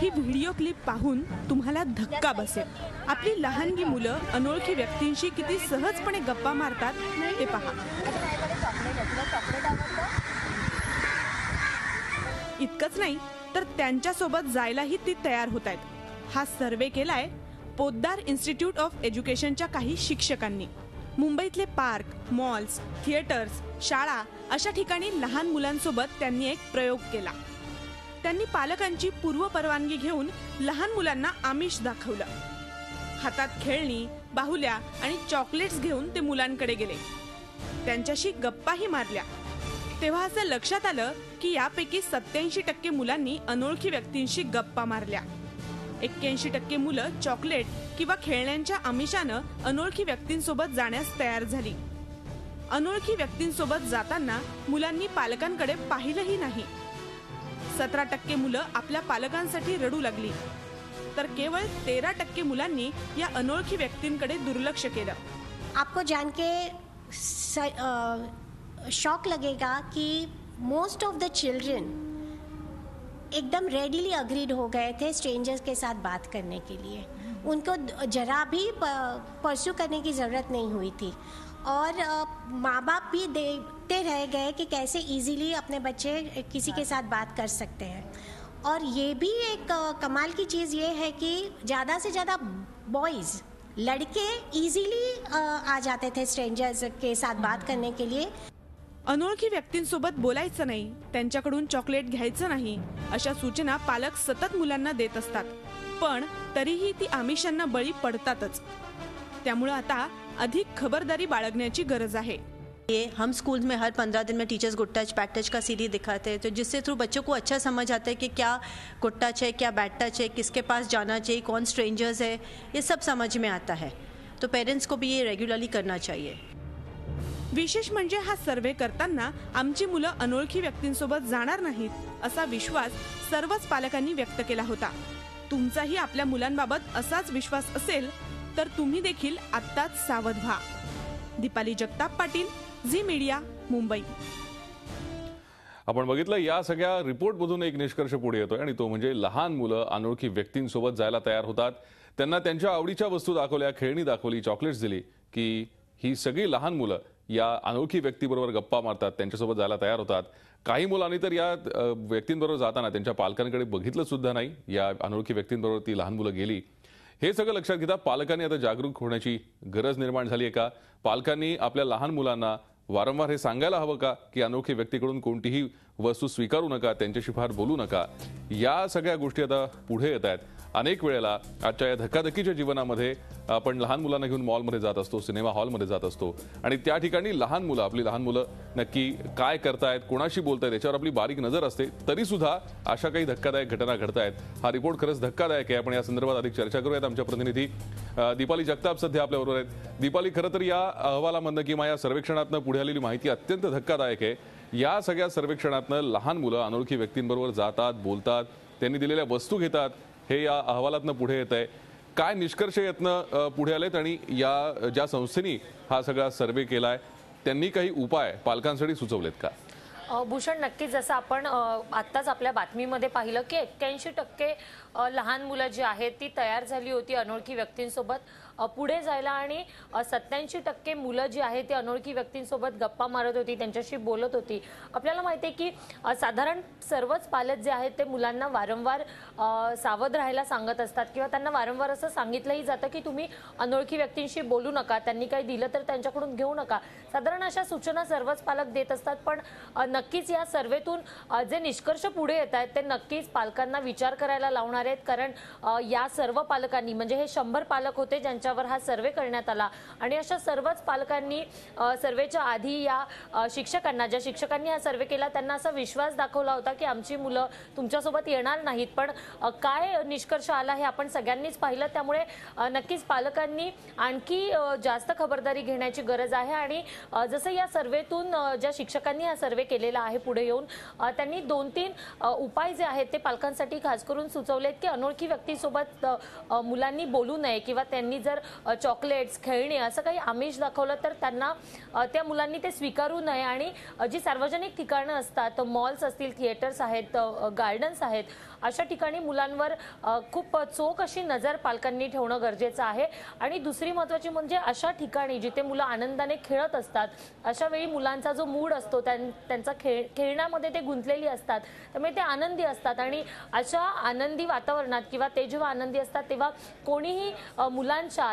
ही video clip पाहून तुम्हाला धक्का बसेल। आपली लहानगी मुलं अनोळखी व्यक्तींशी किती सहजपणे गप्पा मारतात ते पहा। इतकंच नाही तर त्यांच्यासोबत जायलाही ती तयार होत आहेत। हा सर्वे केलाय पोद्दार इन्स्टिट्यूट ऑफ एज्युकेशनच्या काही शिक्षकांनी। मुंबईतले पार्क, मॉल्स, थिएटर्स, शाळा अशा ठिकाणी लहान मुलांसोबत त्यांनी एक प्रयोग केला। त्यांनी पालकांची पूर्व परवानगी घेऊन लहान मुलांना आमिष दाखवलं। हातात खेळणी, बाहुल्या आणि चॉकलेट्स घेऊन ते मुलांकडे गेले। त्यांच्याशी गप्पाही मारल्या। तेव्हा असं लक्षात आलं की यापैकी 87% मुलांनी अनोळखी व्यक्तींशी गप्पा मारल्या। 81% मुलं चॉकलेट किंवा खेळण्यांच्या आमिषानं अनोळखी व्यक्तींसोबत जाण्यास तयार झाली। अनोळखी व्यक्तींसोबत जाताना मुलांनी पालकांकडे पाहिलंही नाही। 17% मुलं आपल्या पालकांसाठी रडू लागली, तर केवळ 13% मुलांनी या अनोळखी व्यक्तींकडे दुर्लक्ष केलं। आपको जान के शॉक लगेगा कि मोस्ट ऑफ द चिल्ड्रन एकदम रेडीली अग्रीड हो गए थे स्ट्रेंजर्स के साथ बात करने के लिए। उनको जरा भी परस्यू करने की ज़रूरत नहीं हुई थी और माँ बाप भी देखते रह गए कि कैसे इजीली अपने बच्चे किसी के साथ बात कर सकते हैं। और ये भी एक कमाल की चीज़ ये है कि ज़्यादा से ज़्यादा बॉयज़, लड़के इजीली आ जाते थे स्ट्रेंजर्स के साथ बात करने के लिए। अनोळखी व्यक्तींसोबत बोलायचं नाही, त्यांच्याकडून चॉकलेट घ्यायचं नाही अशा सूचना पालक सतत मुलांना देत असतात, पण तरीही ती आमिषांना बळी पडतातच। त्यामुळे आता अधिक खबरदारी बाळगण्याची गरज आहे। ये हम स्कूल में हर 15 दिन में teachers good touch bad touch का सीडी दिखाते हैं, तो जिससे थ्रू बच्चों को अच्छा समझ आता है कि क्या गुड टच है, क्या बैड टच है, किसके पास जाना चाहिए, कौन स्ट्रेंजर्स है, ये सब समझ में आता है। तो पेरेंट्स को भी ये रेगुलरली करना चाहिए। विशेष म्हणजे हा सर्वे करताना आमची मुलं अनोळखी व्यक्तींसोबत जाणार नाहीत असा विश्वास सर्वच पालकांनी व्यक्त केला होता। तुमचाही आपल्या मुलांबाबत असाच विश्वास असेल तर तुम्ही देखील आत्ताच सावध व्हा। Deepali Jagtap Patil, Zee media, Mumbai. आपण बघितलं या सगळ्या रिपोर्टमधून एक निष्कर्ष पुढे येतोय आणि तो म्हणजे लहान मुलं अनोळखी व्यक्तींसोबत जायला तयार होतात। त्यांना त्यांच्या आवडीच्या वस्तू दाखवल्या, खेळणी दाखवली, चॉकलेट्स दिली की ही सगळी लहान मुलं या अनोळखी व्यक्तीबरोबर गप्पा मारतात, त्यांच्यासोबत जायला तयार होतात। काही मुलांनी तर या व्यक्तींबरोबर जाताना त्यांच्या पालकांकडे बघितलं सुद्धा नाही। या अनोळखी व्यक्तींबरोबर ती लहान मुलं गेली। हे सगळं लक्षात घेता पालकांनी आता जागरूक होण्याची गरज निर्माण झाली आहे का? पालकांनी आपल्या लहान मुलांना वारंवार हे सांगायला हवं का की अनोळखी व्यक्तीकडून कोणतीही वस्तू स्वीकारू नका, त्यांच्याशी फार बोलू नका? या सगळ्या गोष्टी आता पुढे येत आहेत। अनेक वेळेला आजच्या या धकाधकीच्या जीवनामध्ये आपण लहान मुलांना घेऊन मॉलमध्ये जात असतो, सिनेमा हॉलमध्ये जात असतो आणि त्या ठिकाणी आपली लहान मुलं नक्की काय करतायत, कोणाशी बोलतायत याच्यावर आपली बारीक नजर असते। तरी सुद्धा अशा काही धक्कादायक घटना घडतायत। हा रिपोर्ट खरंच धक्कादायक आहे। आपण या संदर्भात अधिक चर्चा करूयात। आमच्या प्रतिनिधी दीपाली जगताप सध्या आपल्याबरोबर आहेत। दीपाली, खरं तर या अहवालामधनं किंवा या सर्वेक्षणातनं पुढे आलेली माहिती अत्यंत धक्कादायक आहे। या सगळ्या सर्वेक्षणातनं लहान मुलं अनोळखी व्यक्तींबरोबर जातात, बोलतात, त्यांनी दिलेल्या वस्तू घेतात, हे या अहवालातनं पुढे येत आहे। काय निष्कर्ष यातनं पुढे आलेत आणि या ज्या संस्थेनी हा सगळा सर्वे केलाय त्यांनी काही उपाय पालकांसाठी सुचवलेत का? भूषण, नक्कीच जसं आपण आत्ताच आपल्या बातमीमध्ये पाहिलं की 81% लहान मुलं जी आहेत ती तयार झाली होती अनोळखी व्यक्तींसोबत पुढे जायला आणि 87% मुलं जी आहेत ती अनोळखी व्यक्तींसोबत गप्पा मारत होती, त्यांच्याशी बोलत होती। आपल्याला माहिती आहे की साधारण सर्वच पालक जे आहेत ते मुलांना वारंवार सावध राहायला सांगत असतात किंवा त्यांना वारंवार असं सांगितलंही जातं की तुम्ही अनोळखी व्यक्तींशी बोलू नका, त्यांनी काही दिलं तर त्यांच्याकडून घेऊ नका। साधारण अशा सूचना सर्वच पालक देत असतात, पण नक्कीच या सर्वेतून जे निष्कर्ष पुढे येत आहेत ते नक्कीच पालकांना विचार करायला लावणार आहेत। कारण या सर्व पालकांनी, म्हणजे हे 100 पालक होते ज्यांच्यावर हा सर्वे करण्यात आला आणि अशा सर्वच पालकांनी सर्वेच्या आधी या शिक्षकांना, ज्या शिक्षकांनी हा सर्वे केला त्यांना असा विश्वास दाखवला होता की आमची मुलं तुमच्यासोबत येणार नाहीत। पण काय निष्कर्ष आला हे आपण सगळ्यांनीच पाहिलं। त्यामुळे नक्कीच पालकांनी आणखी जास्त खबरदारी घेण्याची गरज आहे आणि जसं या सर्वेतून ज्या शिक्षकांनी हा सर्वे केलेला आहे पुढे येऊन त्यांनी 2-3 उपाय जे आहेत ते पालकांसाठी खास करून सुचवलेत की अनोळखी व्यक्तीसोबत मुलांनी बोलू नये किंवा त्यांनी जर चॉकलेट्स, खेळणी असं काही आमिष दाखवलं तर त्यांना त्या मुलांनी ते स्वीकारू नये आणि जी सार्वजनिक ठिकाणं असतात, मॉल्स असतील, थिएटर्स आहेत, गार्डन्स आहेत, अशा ठिकाणी मुलांवर खूप चोख अशी नजर पालकांनी ठेवणं गरजेचं आहे। आणि दुसरी महत्त्वाची म्हणजे अशा ठिकाणी जिथे मुलं आनंदाने खेळत असतात, अशा वेळी मुलांचा जो मूड असतो त्यांचा खेळण्यामध्ये ते गुंतलेली असतात, त्यामुळे ते आनंदी असतात आणि अशा आनंदी वातावरणात किंवा ते जेव्हा आनंदी असतात तेव्हा कोणीही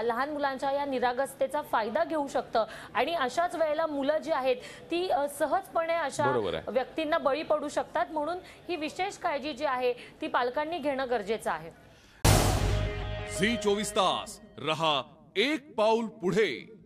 लहान मुलांच्या या निरागसतेचा फायदा घेऊ शकतं आणि अशाच वेळेला मुलं जी आहेत ती सहजपणे अशा व्यक्तींना बळी पडू शकतात। म्हणून ही विशेष काळजी जी आहे ती पालकांनी घेणं गरजेचं आहे। झी 24 तास रहा एक पाऊल पुढे।